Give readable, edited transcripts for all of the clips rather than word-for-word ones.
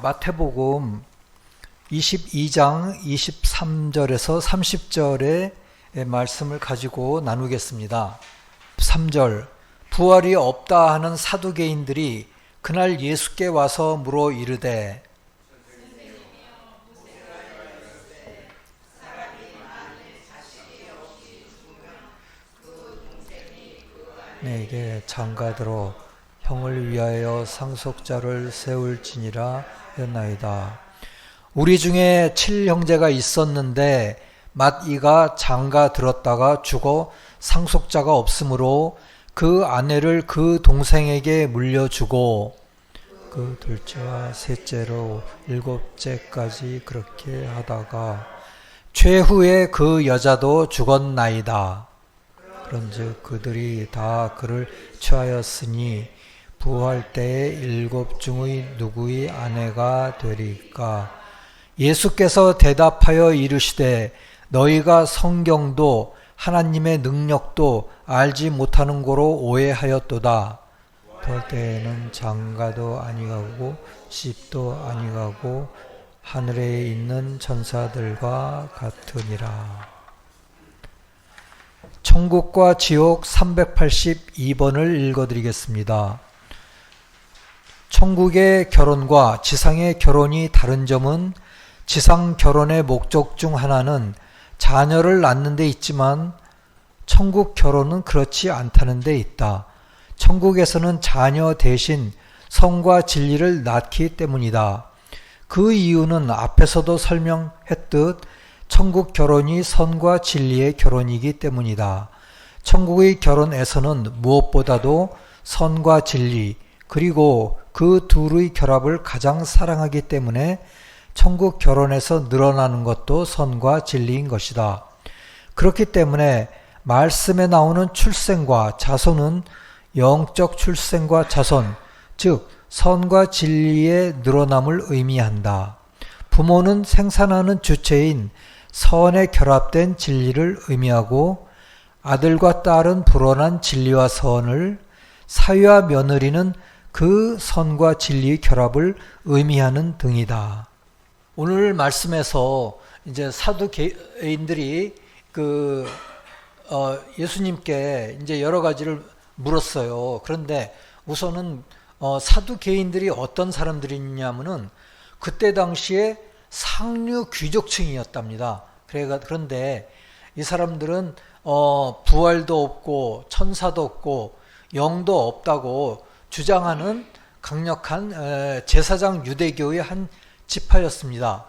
마태복음 22장 23절에서 30절의 말씀을 가지고 나누겠습니다. 3절, 부활이 없다 하는 사두개인들이 그날 예수께 와서 물어 이르되 내게 장가들어 형을 위하여 상속자를 세울지니라 하였나이다. 우리 중에 7형제가 있었는데 맏이가 장가 들었다가 죽어 상속자가 없으므로 그 아내를 그 동생에게 물려주고 그 둘째와 셋째로 일곱째까지 그렇게 하다가 최후에 그 여자도 죽었나이다. 그런즉 그들이 다 그를 취하였으니 부활 때에 7 중의 누구의 아내가 되리까? 예수께서 대답하여 이르시되 너희가 성경도 하나님의 능력도 알지 못하는 고로 오해하였도다. 부활 때에는 장가도 아니가고 씹도 아니가고 하늘에 있는 천사들과 같으니라. 천국과 지옥 382번을 읽어드리겠습니다. 천국의 결혼과 지상의 결혼이 다른 점은 지상 결혼의 목적 중 하나는 자녀를 낳는 데 있지만 천국 결혼은 그렇지 않다는 데 있다. 천국에서는 자녀 대신 성과 진리를 낳기 때문이다. 그 이유는 앞에서도 설명했듯 천국 결혼이 선과 진리의 결혼이기 때문이다. 천국의 결혼에서는 무엇보다도 선과 진리 그리고 그 둘의 결합을 가장 사랑하기 때문에 천국 결혼에서 늘어나는 것도 선과 진리인 것이다. 그렇기 때문에 말씀에 나오는 출생과 자손은 영적 출생과 자손, 즉 선과 진리의 늘어남을 의미한다. 부모는 생산하는 주체인 선에 결합된 진리를 의미하고 아들과 딸은 불어난 진리와 선을, 사위와 며느리는 그 선과 진리의 결합을 의미하는 등이다. 오늘 말씀에서 이제 사두개인들이 예수님께 이제 여러 가지를 물었어요. 그런데 우선은 사두개인들이 어떤 사람들이냐면은 그때 당시에 상류 귀족층이었답니다. 그런데 이 사람들은 부활도 없고 천사도 없고 영도 없다고 주장하는 강력한 제사장 유대교의 한 지파였습니다.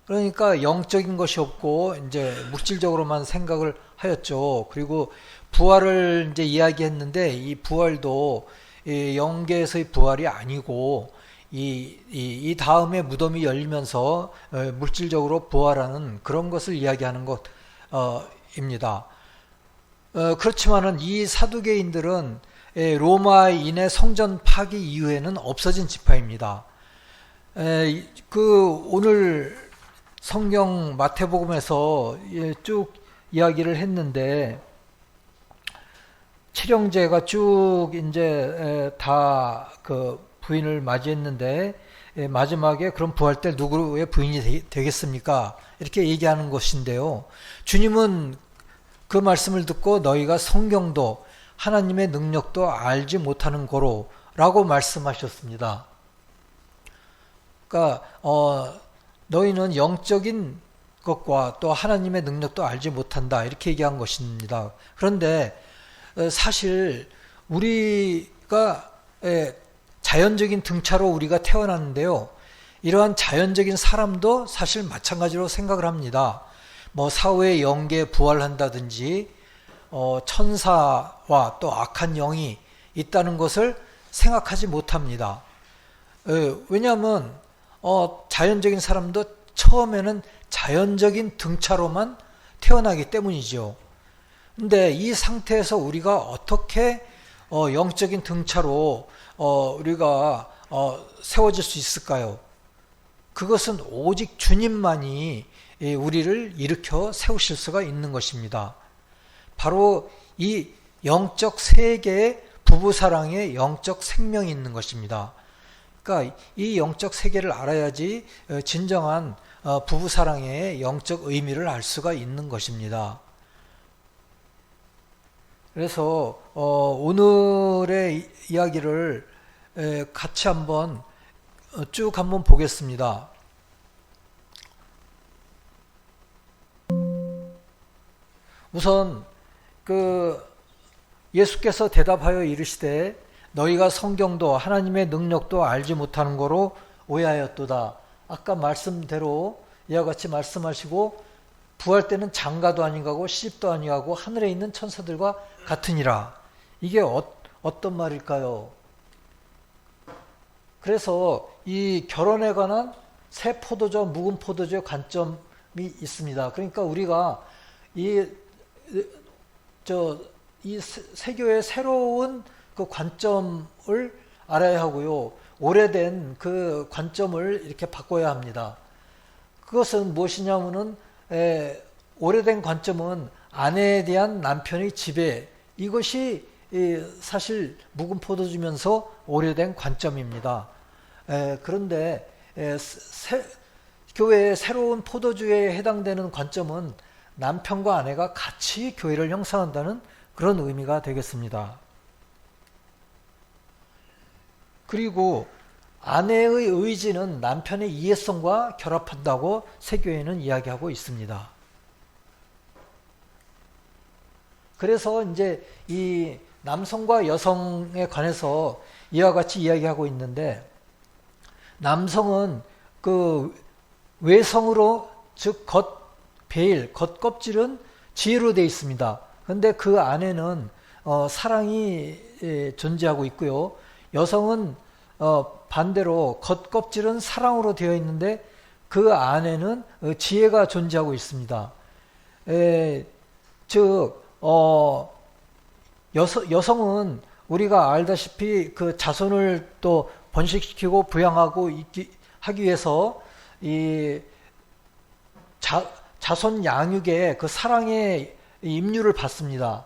그러니까 영적인 것이 없고 이제 물질적으로만 생각을 하였죠. 그리고 부활을 이제 이야기했는데 이 부활도 영계에서의 부활이 아니고 이 다음에 무덤이 열리면서 물질적으로 부활하는 그런 것을 이야기하는 것입니다. 그렇지만은 이 사두개인들은 로마인의 성전 파기 이후에는 없어진 지파입니다. 오늘 성경 마태복음에서 쭉 이야기를 했는데 7형제가 쭉 이제 다 부인을 맞이했는데 마지막에 그럼 부활 때 누구의 부인이 되겠습니까? 이렇게 얘기하는 것인데요. 주님은 그 말씀을 듣고 너희가 성경도 하나님의 능력도 알지 못하는 고로 라고 말씀하셨습니다. 그러니까 너희는 영적인 것과 또 하나님의 능력도 알지 못한다 이렇게 얘기한 것입니다. 그런데 사실 우리가 자연적인 등차로 우리가 태어났는데요. 이러한 자연적인 사람도 사실 마찬가지로 생각을 합니다. 사후에 영계 부활한다든지 천사와 또 악한 영이 있다는 것을 생각하지 못합니다. 왜냐하면 자연적인 사람도 처음에는 자연적인 등차로만 태어나기 때문이죠. 근데 이 상태에서 우리가 어떻게 영적인 등차로 우리가 세워질 수 있을까요? 그것은 오직 주님만이 우리를 일으켜 세우실 수가 있는 것입니다. 바로 이 영적 세계에 부부사랑의 영적 생명이 있는 것입니다. 그러니까 이 영적 세계를 알아야지 진정한 부부사랑의 영적 의미를 알 수가 있는 것입니다. 그래서 오늘의 이야기를 같이 한번 쭉 한번 보겠습니다. 우선 예수께서 대답하여 이르시되 너희가 성경도 하나님의 능력도 알지 못하는 거로 오해하였도다. 아까 말씀대로 이와 같이 말씀하시고 부활 때는 장가도 아니가고 시집도 아니가고 하늘에 있는 천사들과 같으니라. 이게 어떤 말일까요? 그래서 이 결혼에 관한 새 포도주, 묵은 포도주의 관점이 있습니다. 그러니까 우리가 이 세교의 새로운 그 관점을 알아야 하고요. 오래된 그 관점을 이렇게 바꿔야 합니다. 그것은 무엇이냐면은 오래된 관점은 아내에 대한 남편의 지배, 이것이 사실 묵은 포도주면서 오래된 관점입니다. 그런데 교회의 새로운 포도주에 해당되는 관점은 남편과 아내가 같이 교회를 형성한다는 그런 의미가 되겠습니다. 그리고 아내의 의지는 남편의 이해성과 결합한다고 세교회는 이야기하고 있습니다. 그래서 이제 이 남성과 여성에 관해서 이와 같이 이야기하고 있는데, 남성은 그 외성으로, 즉 베일, 겉껍질은 지혜로 되어 있습니다. 그런데 그 안에는 사랑이 존재하고 있고요. 여성은 반대로 겉껍질은 사랑으로 되어 있는데 그 안에는 지혜가 존재하고 있습니다. 즉 여성은 우리가 알다시피 그 자손을 또 번식시키고 부양하고 하기 위해서 이 자손 양육에 그 사랑의 임무를 받습니다.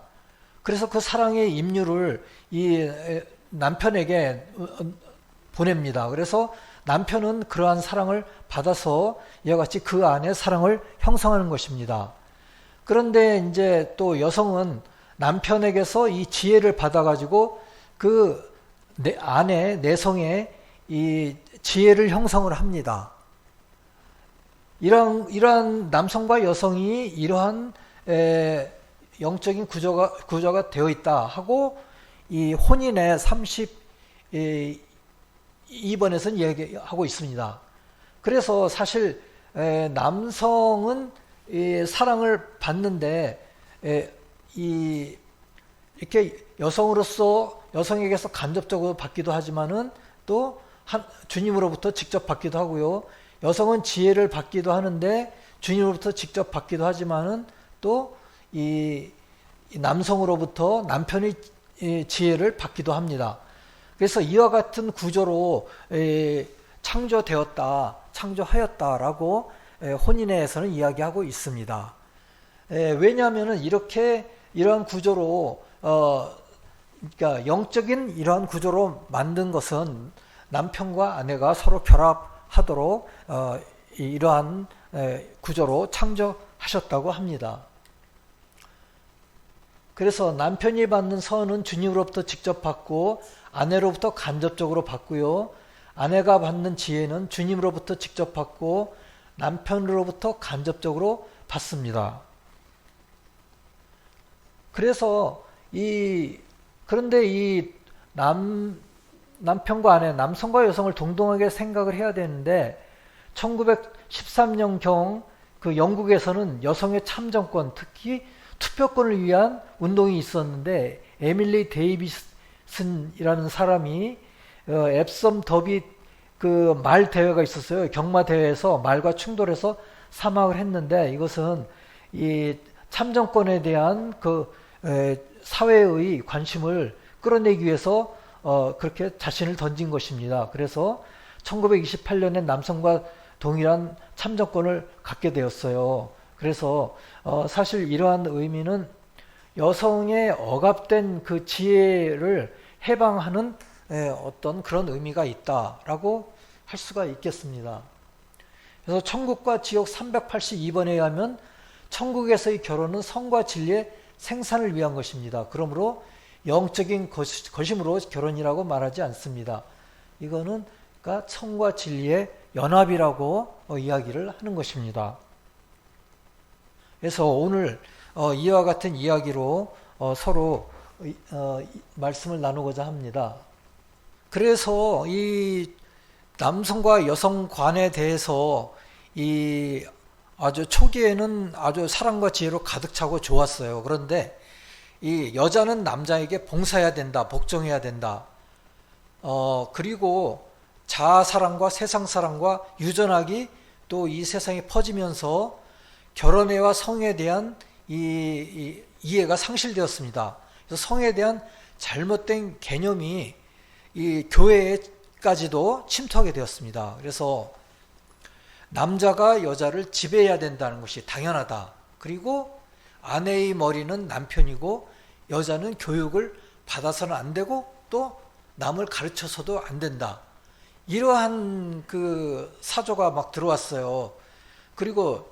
그래서 그 사랑의 임무를 이 남편에게 보냅니다. 그래서 남편은 그러한 사랑을 받아서 이와 같이 그 안에 사랑을 형성하는 것입니다. 그런데 이제 또 여성은 남편에게서 이 지혜를 받아가지고 그 안에 내성에 이 지혜를 형성을 합니다. 이러한 남성과 여성이 이러한 영적인 구조가 되어 있다 하고 이 혼인의 32번에서는 얘기하고 있습니다. 그래서 사실 남성은 이 사랑을 받는데 이렇게 여성에게서 간접적으로 받기도 하지만은 또 주님으로부터 직접 받기도 하고요. 여성은 지혜를 받기도 하는데 주님으로부터 직접 받기도 하지만은 또 이 남성으로부터 남편의 지혜를 받기도 합니다. 그래서 이와 같은 구조로 창조하였다라고 혼인에서는 이야기하고 있습니다. 왜냐하면은 이러한 구조로 그러니까 영적인 이러한 구조로 만든 것은 남편과 아내가 서로 결합하도록 이러한 구조로 창조하셨다고 합니다. 그래서 남편이 받는 선은 주님으로부터 직접 받고 아내로부터 간접적으로 받고요. 아내가 받는 지혜는 주님으로부터 직접 받고 남편으로부터 간접적으로 받습니다. 그래서 그런데 이 남편과 아내, 남성과 여성을 동등하게 생각을 해야 되는데 1913년경 그 영국에서는 여성의 참정권, 특히 투표권을 위한 운동이 있었는데 에밀리 데이비슨이라는 사람이 앱섬 더비 그 말 대회가 있었어요. 경마 대회에서 말과 충돌해서 사망을 했는데, 이것은 이 참정권에 대한 그 사회의 관심을 끌어내기 위해서 그렇게 자신을 던진 것입니다. 그래서 1928년에 남성과 동일한 참정권을 갖게 되었어요. 그래서 사실 이러한 의미는 여성의 억압된 그 지혜를 해방하는 어떤 그런 의미가 있다라고 할 수가 있겠습니다. 그래서 천국과 지옥 382번에 의하면 천국에서의 결혼은 성과 진리의 생산을 위한 것입니다. 그러므로 영적인 것이므로 결혼이라고 말하지 않습니다. 이거는 그러니까 성과 진리의 연합이라고 이야기를 하는 것입니다. 그래서 오늘 이와 같은 이야기로 서로 말씀을 나누고자 합니다. 그래서 이 남성과 여성 관에 대해서 이 아주 초기에는 아주 사랑과 지혜로 가득 차고 좋았어요. 그런데 이 여자는 남자에게 봉사해야 된다, 복종해야 된다. 그리고 자아사랑과 세상사랑과 유전학이 또 이 세상에 퍼지면서 결혼애와 성에 대한 이 이해가 상실되었습니다. 그래서 성에 대한 잘못된 개념이 이 교회까지도 침투하게 되었습니다. 그래서 남자가 여자를 지배해야 된다는 것이 당연하다. 그리고 아내의 머리는 남편이고 여자는 교육을 받아서는 안 되고 또 남을 가르쳐서도 안 된다. 이러한 그 사조가 막 들어왔어요. 그리고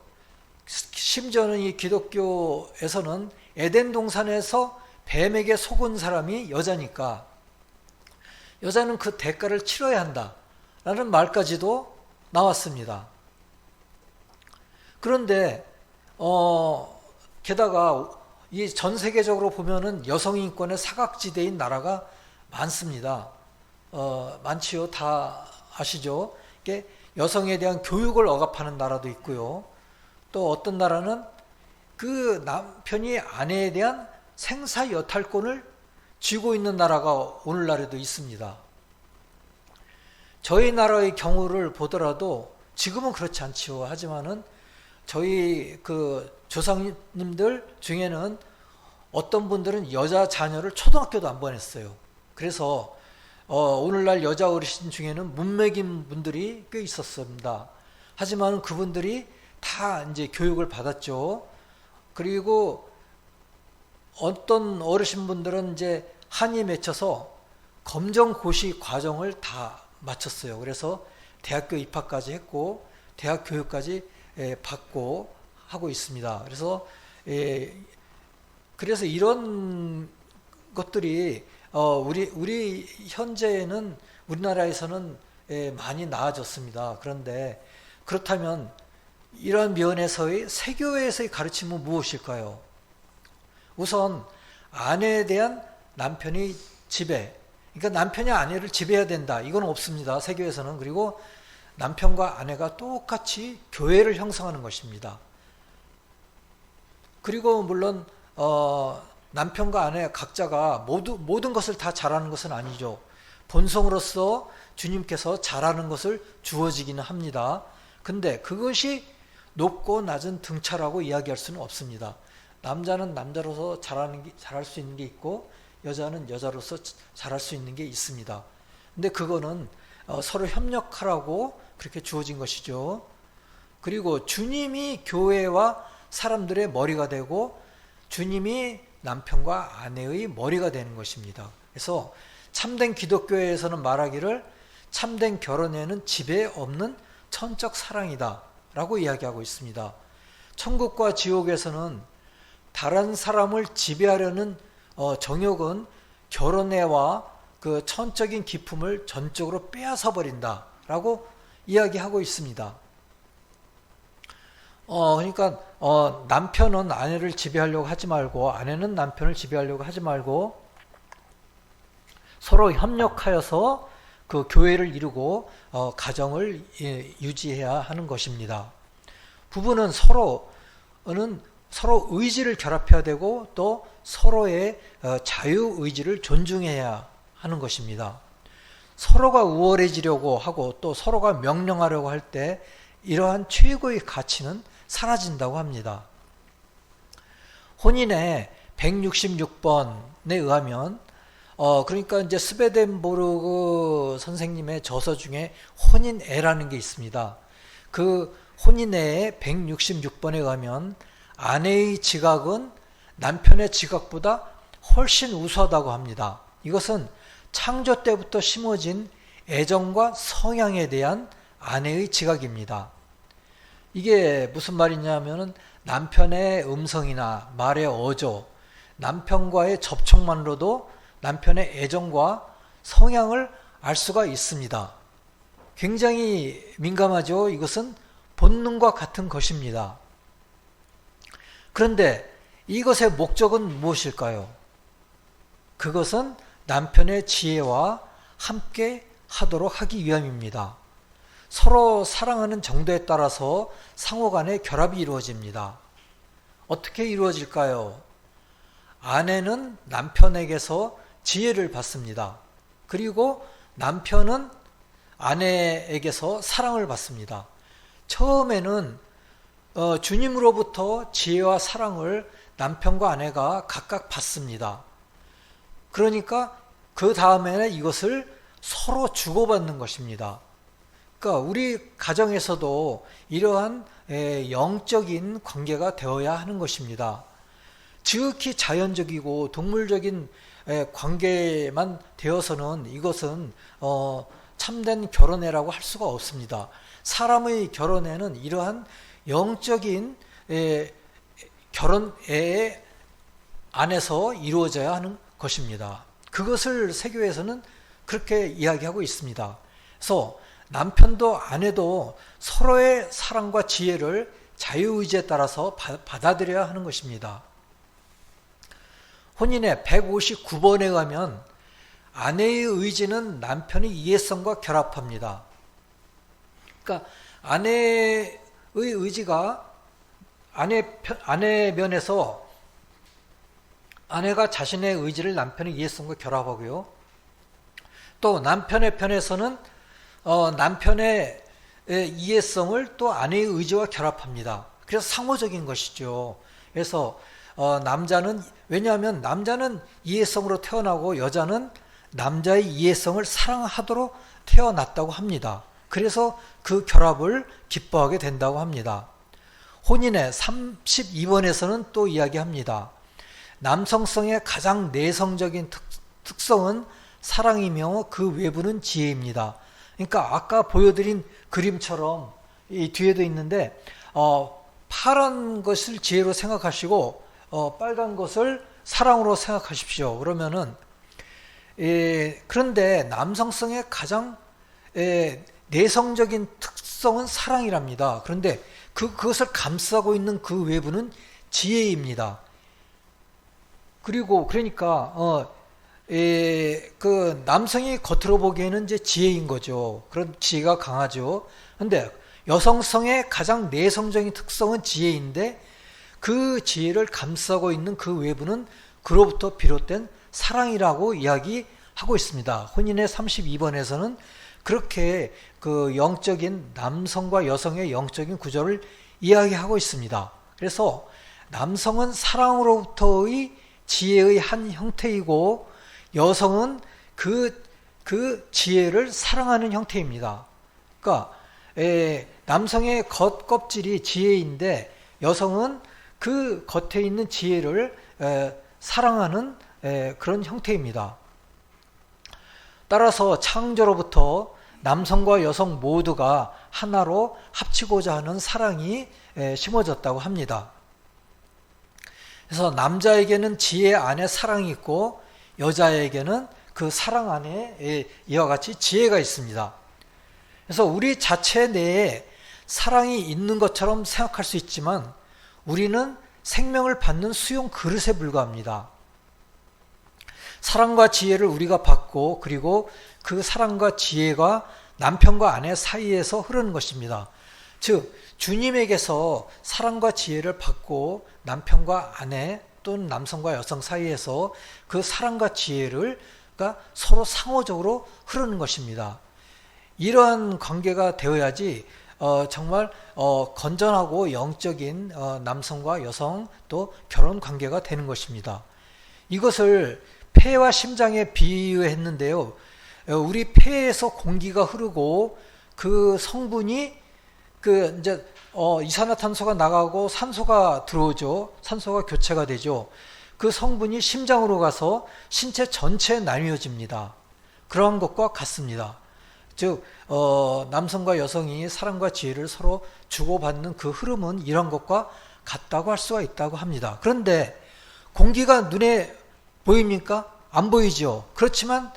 심지어는 이 기독교에서는 에덴 동산에서 뱀에게 속은 사람이 여자니까 여자는 그 대가를 치러야 한다라는 말까지도 나왔습니다. 그런데 게다가 이 전 세계적으로 보면은 여성 인권의 사각지대인 나라가 많습니다. 많지요. 다 아시죠? 이게 여성에 대한 교육을 억압하는 나라도 있고요. 또 어떤 나라는 그 남편이 아내에 대한 생사 여탈권을 쥐고 있는 나라가 오늘날에도 있습니다. 저희 나라의 경우를 보더라도 지금은 그렇지 않지요. 하지만은 저희 그 조상님들 중에는 어떤 분들은 여자 자녀를 초등학교도 안 보냈어요. 그래서 오늘날 여자 어르신 중에는 문맥인 분들이 꽤 있었습니다. 하지만 그분들이 다 이제 교육을 받았죠. 그리고 어떤 어르신분들은 이제 한이 맺혀서 검정고시 과정을 다 마쳤어요. 그래서 대학교 입학까지 했고 대학 교육까지 받고 하고 있습니다. 그래서 이런 것들이 우리 현재는 우리나라에서는 많이 나아졌습니다. 그런데 그렇다면 이런 면에서의 세교회에서의 가르침은 무엇일까요? 우선 아내에 대한 남편의 지배, 그러니까 남편이 아내를 지배해야 된다. 이건 없습니다. 세교에서는. 그리고 남편과 아내가 똑같이 교회를 형성하는 것입니다. 그리고 물론 남편과 아내 각자가 모든 것을 다 잘하는 것은 아니죠. 본성으로서 주님께서 잘하는 것을 주어지기는 합니다. 근데 그것이 높고 낮은 등차라고 이야기할 수는 없습니다. 남자는 남자로서 잘할 수 있는 게 있고 여자는 여자로서 잘할 수 있는 게 있습니다. 근데 그거는 서로 협력하라고 그렇게 주어진 것이죠. 그리고 주님이 교회와 사람들의 머리가 되고 주님이 남편과 아내의 머리가 되는 것입니다. 그래서 참된 기독교에서는 말하기를 참된 결혼에는 지배 없는 천적 사랑이다 라고 이야기하고 있습니다. 천국과 지옥에서는 다른 사람을 지배하려는 정욕은 결혼애와 그 천적인 기품을 전적으로 빼앗아 버린다 라고 이야기하고 있습니다. 그러니까 남편은 아내를 지배하려고 하지 말고 아내는 남편을 지배하려고 하지 말고 서로 협력하여서 그 교회를 이루고 가정을 유지해야 하는 것입니다. 부부는 서로 의지를 결합해야 되고 또 서로의 자유의지를 존중해야 하는 것입니다. 서로가 우월해지려고 하고 또 서로가 명령하려고 할 때 이러한 최고의 가치는 사라진다고 합니다. 혼인의 166번에 의하면 그러니까 이제 스베덴보르그 선생님의 저서 중에 혼인애라는 게 있습니다. 그 혼인애의 166번에 의하면 아내의 지각은 남편의 지각보다 훨씬 우수하다고 합니다. 이것은 창조 때부터 심어진 애정과 성향에 대한 아내의 지각입니다. 이게 무슨 말이냐면은 남편의 음성이나 말의 어조, 남편과의 접촉만으로도 남편의 애정과 성향을 알 수가 있습니다. 굉장히 민감하죠. 이것은 본능과 같은 것입니다. 그런데 이것의 목적은 무엇일까요? 그것은 남편의 지혜와 함께 하도록 하기 위함입니다. 서로 사랑하는 정도에 따라서 상호 간의 결합이 이루어집니다. 어떻게 이루어질까요? 아내는 남편에게서 지혜를 받습니다. 그리고 남편은 아내에게서 사랑을 받습니다. 처음에는 주님으로부터 지혜와 사랑을 남편과 아내가 각각 받습니다. 그러니까 그 다음에는 이것을 서로 주고받는 것입니다. 그러니까 우리 가정에서도 이러한 영적인 관계가 되어야 하는 것입니다. 지극히 자연적이고 동물적인 관계만 되어서는 이것은 참된 결혼애라고 할 수가 없습니다. 사람의 결혼애는 이러한 영적인 결혼애 안에서 이루어져야 하는 것입니다. 그것을 세교에서는 그렇게 이야기하고 있습니다. 그래서 남편도 아내도 서로의 사랑과 지혜를 자유의지에 따라서 받아들여야 하는 것입니다. 혼인의 159번에 의하면 아내의 의지는 남편의 이해성과 결합합니다. 그러니까 아내의 의지가 아내 면에서 아내가 자신의 의지를 남편의 이해성과 결합하고요. 또 남편의 편에서는 남편의 이해성을 또 아내의 의지와 결합합니다. 그래서 상호적인 것이죠. 그래서 남자는, 왜냐하면 남자는 이해성으로 태어나고 여자는 남자의 이해성을 사랑하도록 태어났다고 합니다. 그래서 그 결합을 기뻐하게 된다고 합니다. 혼인의 32번에서는 또 이야기합니다. 남성성의 가장 내성적인 특성은 사랑이며 그 외부는 지혜입니다. 그러니까 아까 보여드린 그림처럼 이 뒤에도 있는데 파란 것을 지혜로 생각하시고 빨간 것을 사랑으로 생각하십시오. 그러면은 그런데 남성성의 가장 내성적인 특성은 사랑이랍니다. 그런데 그것을 감싸고 있는 그 외부는 지혜입니다. 그리고 그러니까 그 남성이 겉으로 보기에는 이제 지혜인 거죠. 그런 지혜가 강하죠. 그런데 여성성의 가장 내성적인 특성은 지혜인데 그 지혜를 감싸고 있는 그 외부는 그로부터 비롯된 사랑이라고 이야기하고 있습니다. 혼인의 32번에서는 그렇게 그 영적인 남성과 여성의 영적인 구조를 이야기하고 있습니다. 그래서 남성은 사랑으로부터의 지혜의 한 형태이고 여성은 그 지혜를 사랑하는 형태입니다. 그러니까 남성의 겉껍질이 지혜인데 여성은 그 겉에 있는 지혜를 사랑하는 그런 형태입니다. 따라서 창조로부터 남성과 여성 모두가 하나로 합치고자 하는 사랑이 심어졌다고 합니다. 그래서 남자에게는 지혜 안에 사랑이 있고 여자에게는 그 사랑 안에 이와 같이 지혜가 있습니다. 그래서 우리 자체 내에 사랑이 있는 것처럼 생각할 수 있지만 우리는 생명을 받는 수용 그릇에 불과합니다. 사랑과 지혜를 우리가 받고 그리고 그 사랑과 지혜가 남편과 아내 사이에서 흐르는 것입니다. 즉 주님에게서 사랑과 지혜를 받고 남편과 아내 또는 남성과 여성 사이에서 그 사랑과 지혜를 서로 상호적으로 흐르는 것입니다. 이러한 관계가 되어야지 정말 건전하고 영적인 남성과 여성 또 결혼 관계가 되는 것입니다. 이것을 폐와 심장에 비유했는데요. 우리 폐에서 공기가 흐르고 그 성분이 이제 이산화탄소가 나가고 산소가 들어오죠. 산소가 교체가 되죠. 그 성분이 심장으로 가서 신체 전체에 나뉘어집니다. 그러한 것과 같습니다. 즉 남성과 여성이 사랑과 지혜를 서로 주고받는 그 흐름은 이런 것과 같다고 할 수가 있다고 합니다. 그런데 공기가 눈에 보입니까? 안 보이죠. 그렇지만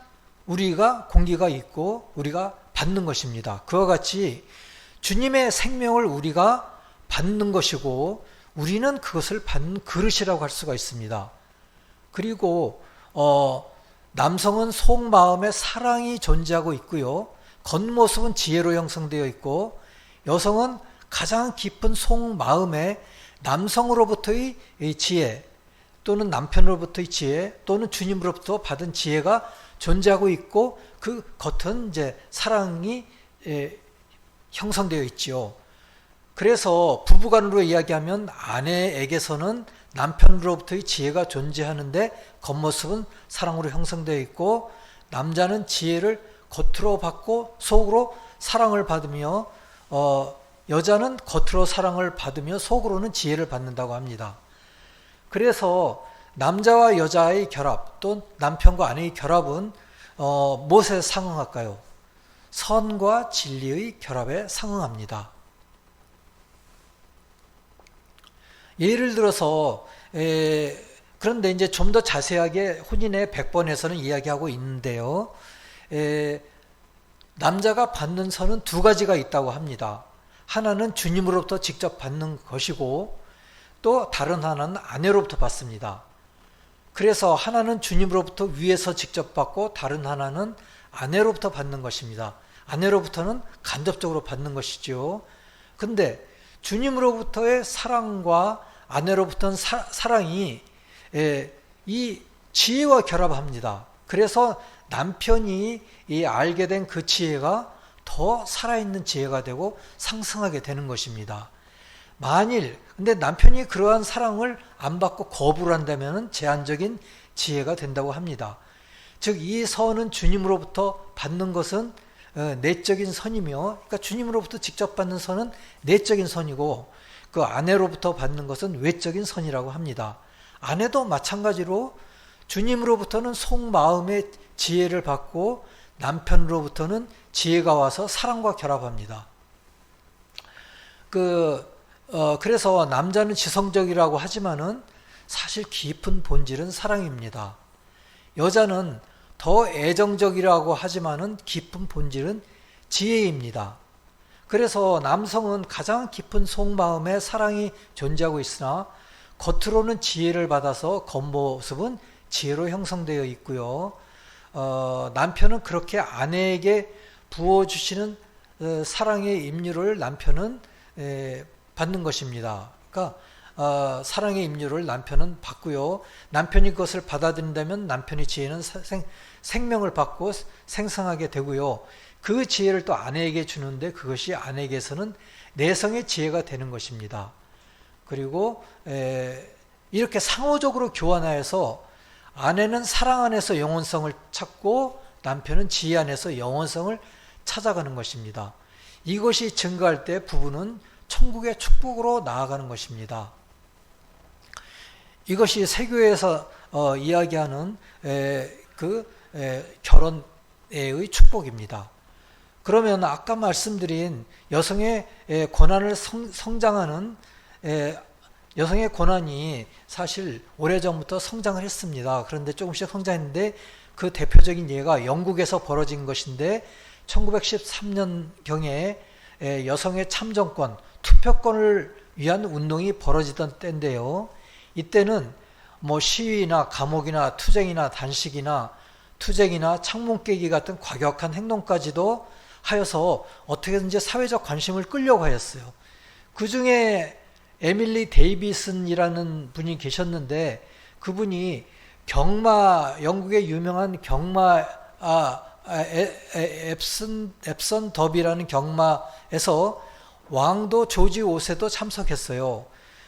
우리가 공기가 있고 우리가 받는 것입니다. 그와 같이 주님의 생명을 우리가 받는 것이고 우리는 그것을 받는 그릇이라고 할 수가 있습니다. 그리고 남성은 속마음에 사랑이 존재하고 있고요. 겉모습은 지혜로 형성되어 있고 여성은 가장 깊은 속마음에 남성으로부터의 지혜 또는 남편으로부터의 지혜 또는 주님으로부터 받은 지혜가 존재하고 있고 그 겉은 이제 사랑이 형성되어 있지요. 그래서 부부간으로 이야기하면 아내에게서는 남편으로부터의 지혜가 존재하는데 겉모습은 사랑으로 형성되어 있고 남자는 지혜를 겉으로 받고 속으로 사랑을 받으며 여자는 겉으로 사랑을 받으며 속으로는 지혜를 받는다고 합니다. 그래서 남자와 여자의 결합 또 남편과 아내의 결합은 무엇에 상응할까요? 선과 진리의 결합에 상응합니다. 예를 들어서 그런데 이제 좀 더 자세하게 혼인의 100번에서는 이야기하고 있는데요. 남자가 받는 선은 두 가지가 있다고 합니다. 하나는 주님으로부터 직접 받는 것이고 또 다른 하나는 아내로부터 받습니다. 그래서 하나는 주님으로부터 위에서 직접 받고 다른 하나는 아내로부터 받는 것입니다. 아내로부터는 간접적으로 받는 것이죠. 근데 주님으로부터의 사랑과 아내로부터는 사랑이 이 지혜와 결합합니다. 그래서 남편이 이 알게 된 그 지혜가 더 살아있는 지혜가 되고 상승하게 되는 것입니다. 만일 근데 남편이 그러한 사랑을 안 받고 거부를 한다면 제한적인 지혜가 된다고 합니다. 즉 이 선은 주님으로부터 받는 것은 내적인 선이며 그러니까 주님으로부터 직접 받는 선은 내적인 선이고 그 아내로부터 받는 것은 외적인 선이라고 합니다. 아내도 마찬가지로 주님으로부터는 속마음의 지혜를 받고 남편으로부터는 지혜가 와서 사랑과 결합합니다. 그래서 남자는 지성적이라고 하지만은 사실 깊은 본질은 사랑입니다. 여자는 더 애정적이라고 하지만은 깊은 본질은 지혜입니다. 그래서 남성은 가장 깊은 속마음에 사랑이 존재하고 있으나 겉으로는 지혜를 받아서 겉모습은 지혜로 형성되어 있고요. 남편은 그렇게 아내에게 부어주시는 사랑의 임류를 남편은 받는 것입니다. 그러니까 사랑의 임류를 남편은 받고요. 남편이 그것을 받아들인다면 남편의 지혜는 생명을 받고 생성하게 되고요. 그 지혜를 또 아내에게 주는데 그것이 아내에게서는 내성의 지혜가 되는 것입니다. 그리고 이렇게 상호적으로 교환하여서 아내는 사랑 안에서 영원성을 찾고 남편은 지혜 안에서 영원성을 찾아가는 것입니다. 이것이 증가할 때 부부는 천국의 축복으로 나아가는 것입니다. 이것이 세교에서 이야기하는 결혼의 축복입니다. 그러면 아까 말씀드린 여성의 고난을 성장하는 여성의 고난이 사실 오래전부터 성장을 했습니다. 그런데 조금씩 성장했는데 그 대표적인 예가 영국에서 벌어진 것인데 1913년경에 여성의 참정권, 투표권을 위한 운동이 벌어지던 때인데요. 이때는 시위나 감옥이나 투쟁이나 단식이나 투쟁이나 창문 깨기 같은 과격한 행동까지도 하여서 어떻게든지 사회적 관심을 끌려고 하였어요. 그 중에 에밀리 데이비슨이라는 분이 계셨는데 그분이 영국의 유명한 앱선 더비라는 경마에서 왕도 조지 5세도 참석했어요.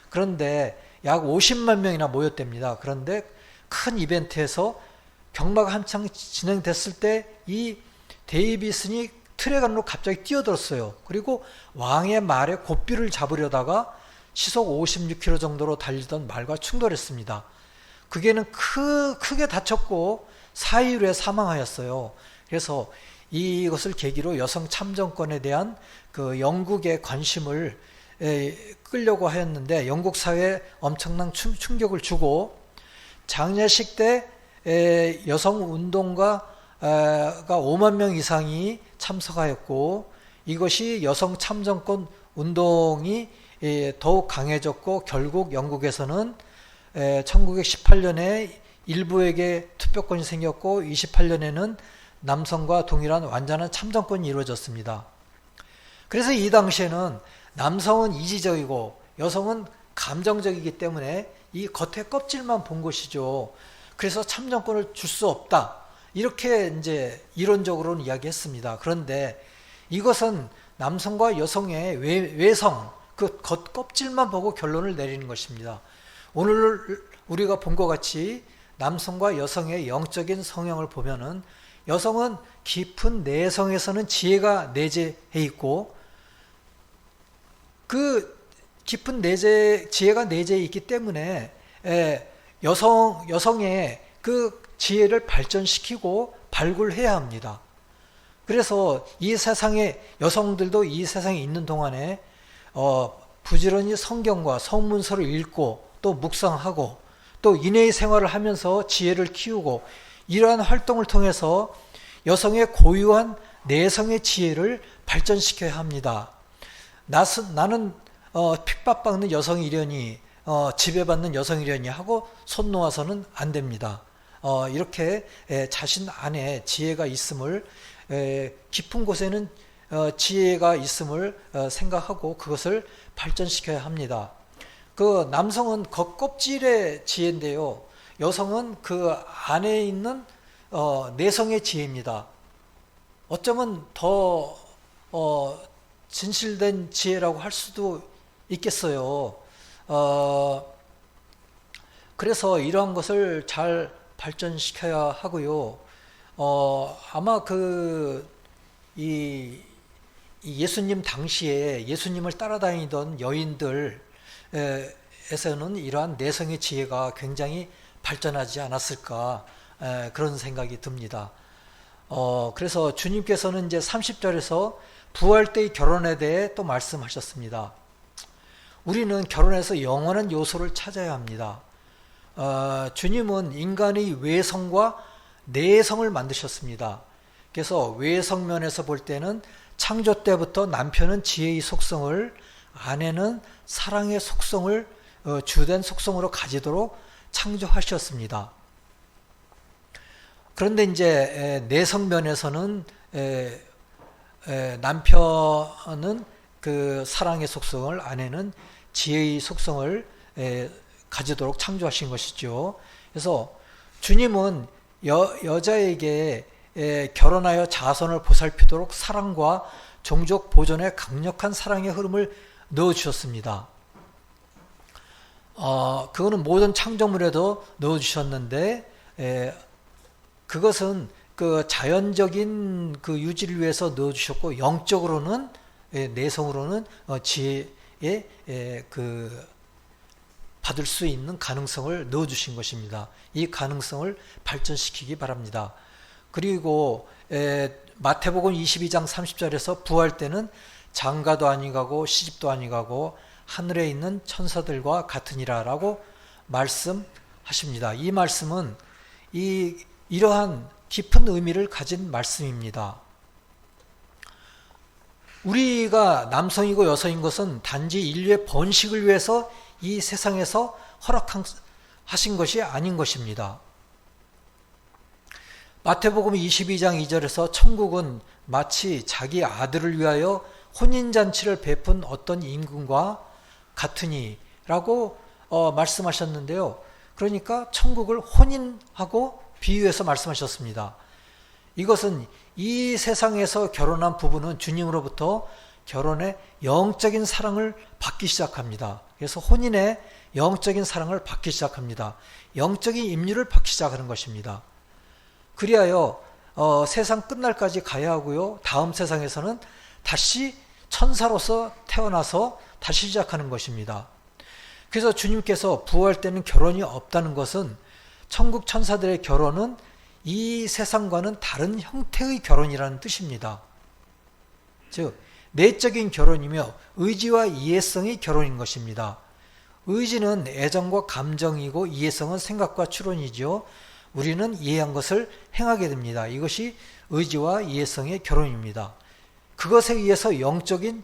그런데 약 50만 명이나 모였답니다. 그런데 큰 이벤트에서 경마가 한창 진행됐을 때 이 데이비슨이 트랙 안으로 갑자기 뛰어들었어요. 그리고 왕의 말에 고삐를 잡으려다가 시속 56km 정도로 달리던 말과 충돌했습니다. 그게는 크게 다쳤고 사흘 후에 사망하였어요. 그래서 이것을 계기로 여성 참정권에 대한 그 영국의 관심을 끌려고 하였는데 영국 사회에 엄청난 충격을 주고 장례식 때 여성 운동가가 5만 명 이상이 참석하였고 이것이 여성 참정권 운동이 더욱 강해졌고 결국 영국에서는 1918년에 일부에게 투표권이 생겼고 28년에는 남성과 동일한 완전한 참정권이 이루어졌습니다. 그래서 이 당시에는 남성은 이지적이고 여성은 감정적이기 때문에 이 겉에 껍질만 본 것이죠. 그래서 참정권을 줄 수 없다. 이렇게 이제 이론적으로는 이야기했습니다. 그런데 이것은 남성과 여성의 외성, 그 겉껍질만 보고 결론을 내리는 것입니다. 오늘 우리가 본 것 같이 남성과 여성의 영적인 성향을 보면은 여성은 깊은 내성에서는 지혜가 내재해 있고 그 깊은 지혜가 내재해 있기 때문에 여성의 그 지혜를 발전시키고 발굴해야 합니다. 그래서 이 세상에 여성들도 이 세상에 있는 동안에 부지런히 성경과 성문서를 읽고 또 묵상하고 또 인내의 생활을 하면서 지혜를 키우고 이러한 활동을 통해서 여성의 고유한 내성의 지혜를 발전시켜야 합니다. 나는 핍박받는 여성이려니 지배받는 여성이려니 하고 손 놓아서는 안 됩니다. 이렇게 자신 안에 지혜가 있음을 깊은 곳에는 지혜가 있음을 생각하고 그것을 발전시켜야 합니다. 그 남성은 겉껍질의 지혜인데요. 여성은 그 안에 있는 내성의 지혜입니다. 어쩌면 더 진실된 지혜라고 할 수도 있겠어요. 그래서 이러한 것을 잘 발전시켜야 하고요. 아마 이 예수님 당시에 예수님을 따라다니던 여인들 에서는 이러한 내성의 지혜가 굉장히 발전하지 않았을까 그런 생각이 듭니다. 그래서 주님께서는 이제 30절에서 부활 때의 결혼에 대해 또 말씀하셨습니다. 우리는 결혼에서 영원한 요소를 찾아야 합니다. 주님은 인간의 외성과 내성을 만드셨습니다. 그래서 외성면에서 볼 때는 창조 때부터 남편은 지혜의 속성을 아내는 사랑의 속성을 주된 속성으로 가지도록 창조하셨습니다. 그런데 이제 내성면에서는 남편은 그 사랑의 속성을 아내는 지혜의 속성을 가지도록 창조하신 것이죠. 그래서 주님은 여자에게 결혼하여 자손을 보살피도록 사랑과 종족 보존의 강력한 사랑의 흐름을 넣어주셨습니다. 그거는 모든 창조물에도 넣어주셨는데 그것은 그 자연적인 그 유지를 위해서 넣어주셨고 영적으로는 내성으로는 지혜에 그 받을 수 있는 가능성을 넣어주신 것입니다. 이 가능성을 발전시키기 바랍니다. 그리고 마태복음 22장 30절에서 부활 때는 장가도 아니가고 시집도 아니가고 하늘에 있는 천사들과 같으니라 라고 말씀하십니다. 이 말씀은 이러한 깊은 의미를 가진 말씀입니다. 우리가 남성이고 여성인 것은 단지 인류의 번식을 위해서 이 세상에서 허락하신 것이 아닌 것입니다. 마태복음 22장 2절에서 천국은 마치 자기 아들을 위하여 혼인잔치를 베푼 어떤 임금과 같으니 라고 말씀하셨는데요. 그러니까 천국을 혼인하고 비유해서 말씀하셨습니다. 이것은 이 세상에서 결혼한 부부는 주님으로부터 결혼의 영적인 사랑을 받기 시작합니다. 그래서 혼인의 영적인 사랑을 받기 시작합니다. 영적인 임무를 받기 시작하는 것입니다. 그리하여 세상 끝날까지 가야 하고요. 다음 세상에서는 다시 천사로서 태어나서 다시 시작하는 것입니다. 그래서 주님께서 부활 때는 결혼이 없다는 것은 천국 천사들의 결혼은 이 세상과는 다른 형태의 결혼이라는 뜻입니다. 즉 내적인 결혼이며 의지와 이해성의 결혼인 것입니다. 의지는 애정과 감정이고 이해성은 생각과 추론이죠. 우리는 이해한 것을 행하게 됩니다. 이것이 의지와 이해성의 결혼입니다. 그것에 의해서 영적인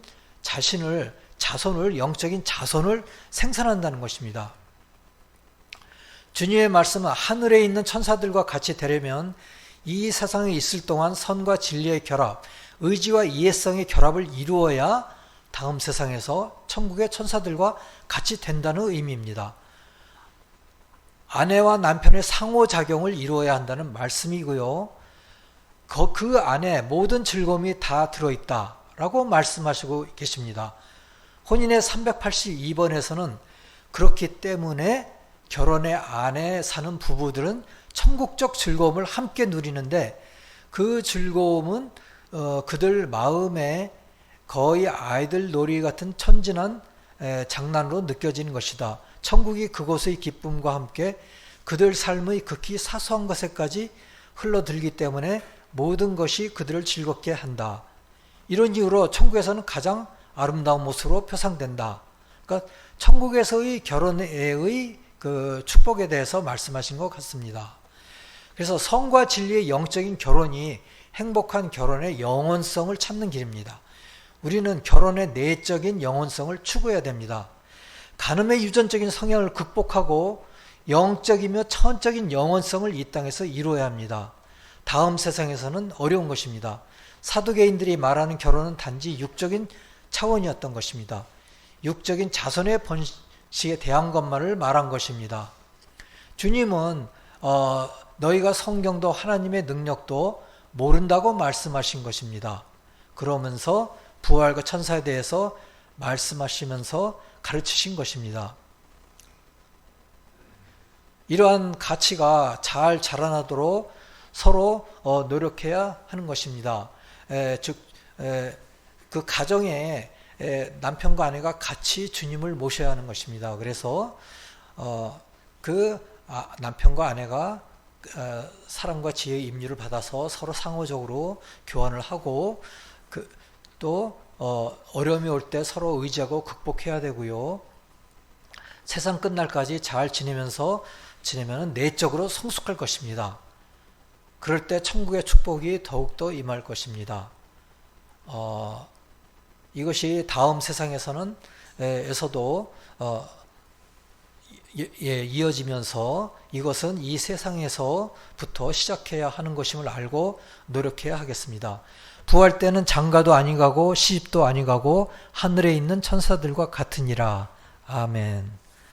영적인 자손을 생산한다는 것입니다. 주님의 말씀은 하늘에 있는 천사들과 같이 되려면 이 세상에 있을 동안 선과 진리의 결합, 의지와 이해성의 결합을 이루어야 다음 세상에서 천국의 천사들과 같이 된다는 의미입니다. 아내와 남편의 상호작용을 이루어야 한다는 말씀이고요. 그 안에 모든 즐거움이 다 들어있다라고 말씀하시고 계십니다. 혼인의 382번에서는 그렇기 때문에 결혼의 안에 사는 부부들은 천국적 즐거움을 함께 누리는데 그 즐거움은 그들 마음에 거의 아이들 놀이 같은 천진한 장난으로 느껴지는 것이다. 천국이 그곳의 기쁨과 함께 그들 삶의 극히 사소한 것에까지 흘러들기 때문에 모든 것이 그들을 즐겁게 한다. 이런 이유로 천국에서는 가장 아름다운 모습으로 표상된다. 그러니까 천국에서의 결혼의 그 축복에 대해서 말씀하신 것 같습니다. 그래서 성과 진리의 영적인 결혼이 행복한 결혼의 영원성을 찾는 길입니다. 우리는 결혼의 내적인 영원성을 추구해야 됩니다. 간음의 유전적인 성향을 극복하고 영적이며 천적인 영원성을 이 땅에서 이루어야 합니다. 다음 세상에서는 어려운 것입니다. 사두개인들이 말하는 결혼은 단지 육적인 차원이었던 것입니다. 육적인 자손의 번식에 대한 것만을 말한 것입니다. 주님은 너희가 성경도 하나님의 능력도 모른다고 말씀하신 것입니다. 그러면서 부활과 천사에 대해서 말씀하시면서 가르치신 것입니다. 이러한 가치가 잘 자라나도록 서로 노력해야 하는 것입니다. 즉 그 가정에 남편과 아내가 같이 주님을 모셔야 하는 것입니다. 그래서 남편과 아내가 사랑과 지혜의 임류를 받아서 서로 상호적으로 교환을 하고 또 어려움이 올 때 서로 의지하고 극복해야 되고요. 세상 끝날까지 잘 지내면 내적으로 성숙할 것입니다. 그럴 때 천국의 축복이 더욱더 임할 것입니다. 이것이 다음 세상에서는 에서도 이어지면서 이것은 이 세상에서부터 시작해야 하는 것임을 알고 노력해야 하겠습니다. 부활 때는 장가도 아니 가고 시집도 아니 가고 하늘에 있는 천사들과 같으니라. 아멘.